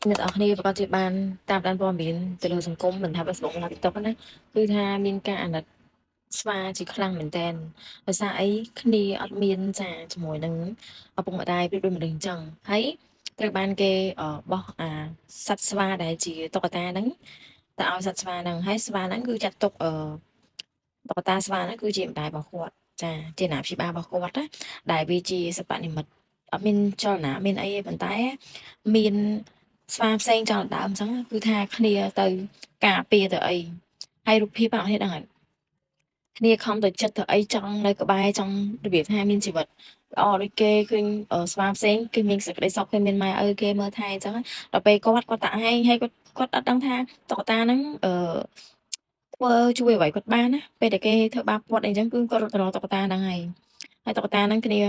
អ្នកនរគ្នាប្រកាសជាបានតាមដានព័ត៌មានទៅលើសង្គមមិនថា Facebook ឬ TikTok ណាគឺថាមានការអាណិតស្វាជាខ្លាំងមែនទែនដោយសារអីគ្នាអត់មានចាជាមួយនឹងឪពុកម្ដាយប្រៀបដូចមនុស្សអញ្ចឹងហើយត្រូវបានគេបោះសត្វស្វាដែលជាតុក្កតាហ្នឹងទៅឲ្យសត្វស្វាហ្នឹងហើយស្វាហ្នឹងគឺចាត់ទុកតុក្កតាស្វាហ្នឹងគឺជាម្ដាយរបស់គាត់ចាជាអាណាព្យាបាលរបស់គាត់ណាដែលវាជាសិប្បនិមិត្តអត់មានចលនាមានអីទេប៉ុន្តែមានស្វាផ្សេងចង់ដណ្ដើមអញ្ចឹងគឺថាគ្នាទៅការពារទៅអីហើយរូបភាពបងប្អូនដឹងហើយគ្នាខំទៅចិត្តទៅអីចង់នៅក្បែរចង់របៀបថាមានជីវិតល្អដូចគេឃើញស្វាផ្សេងគឺមានសេចក្តីសុខឃើញមានម៉ែឪគេមើលថែអញ្ចឹងដល់ពេលគាត់តែឯងហើយគាត់អត់ដឹងថាតុក្កតាហ្នឹងធ្វើជួយអ្វីគាត់បានណាពេលដែលគេធ្វើបាបគាត់អីចឹងគឺគាត់រត់ទៅរកតុក្កតាហ្នឹងហើយតុក្កតាហ្នឹងគ្នា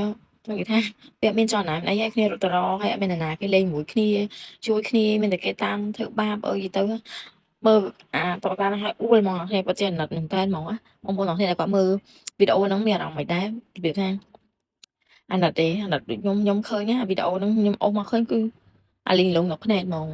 គេថាវាអត់មានចលនាអីហើយគ្នារត់ទៅរកហើយអត់មាននរណាគេលេងមួយគ្នាជួយគ្នាមានតែគេតាមធ្វើបាបអីទៅមើលតុក្កតាហ្នឹងឲ្យអួលហ្មងគ្នាគាត់ចេះអាណិតមែនតើហ្មងណាបងប្អូនអ្នកគាត់មើលវីដេអូហ្នឹងមានអារម្មណ៍មិនដែររបៀបថាអាណិតទេអាណិតដូចខ្ញុំឃើញណាវីដេអូហ្នឹងខ្ញុំអូសមកឃើញគឺអាលីងលងដល់ភ្នែកហ្មង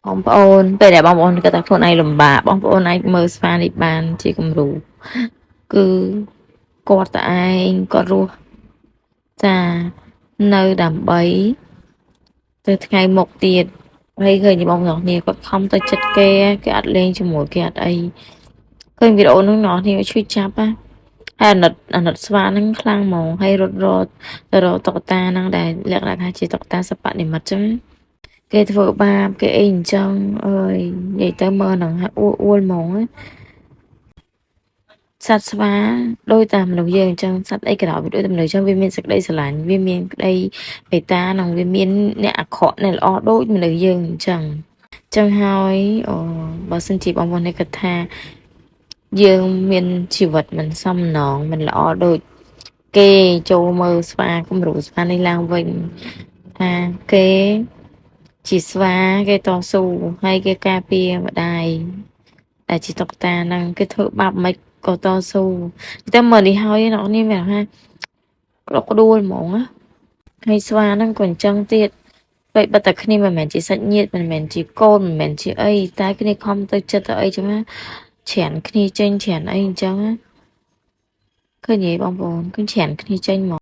បងប្អូនពេលដែលបងប្អូនគិតថាខ្លួនឯងលំបាកបងប្អូនអាចមើលស្វានេះបានជាគំរូគឺគាត់តែឯងគាត់រស់ចានៅដើម្បីទៅថ្ងៃមុខទៀតហើយឃើញបងប្អូនគ្នាគាត់ខំទៅចិត្តគេអត់លេងជាមួយគេអត់អីឃើញវីដេអូនោះបងប្អូនឈឺចាប់ណាហើយអាណិតស្វាហ្នឹងខ្លាំងហ្មងហើយរត់ទៅរកតុក្កតាហ្នឹងដែលលក្ខណៈថាជាតុក្កតាសិប្បនិមិត្តចឹងគេធ្វើបាបគេអីអញ្ចឹងអើយនិយាយទៅមើលហ្នឹងហើយអួលហ្មងសត្វស្វាដូចតែមនុស្សយើងអញ្ចឹងសត្វអីក៏ដោយវាដូចតែមនុស្សអញ្ចឹងវាមានសេចក្តីស្រឡាញ់វាមានក្តីមេត្តានិងវាមានអ្នកអាក្រក់អ្នកល្អដូចមនុស្សយើងអញ្ចឹងហើយបើសិនជាបងប្អូននេះគិតថាយើងមានជីវិតមិនសមណងមិនល្អដូចគេចូលមើលស្វាគំរូស្វានេះឡើងវិញថាគេជាស្វាគេតស៊ូហើយគេការពារម្ដាយដែលជាតុក្កតាហ្នឹងគេធ្វើបាបមិនក៏តស៊ូតែមើលនេះហើយអ្នកនេះមានថាក្ដួលហ្មងណាហើយស្វាហ្នឹងក៏អញ្ចឹងទៀតពេលបិទតែគ្នាមិនមែនជាសាច់ញាតិមិនមែនជាកូនមិនមែនជាអីតែគ្នាខំទៅចិត្តទៅអីចឹងណាច្រានគ្នាចេញច្រានអីអញ្ចឹងណាឃើញទេបងប្អូនឃើញច្រានគ្នាចេញមក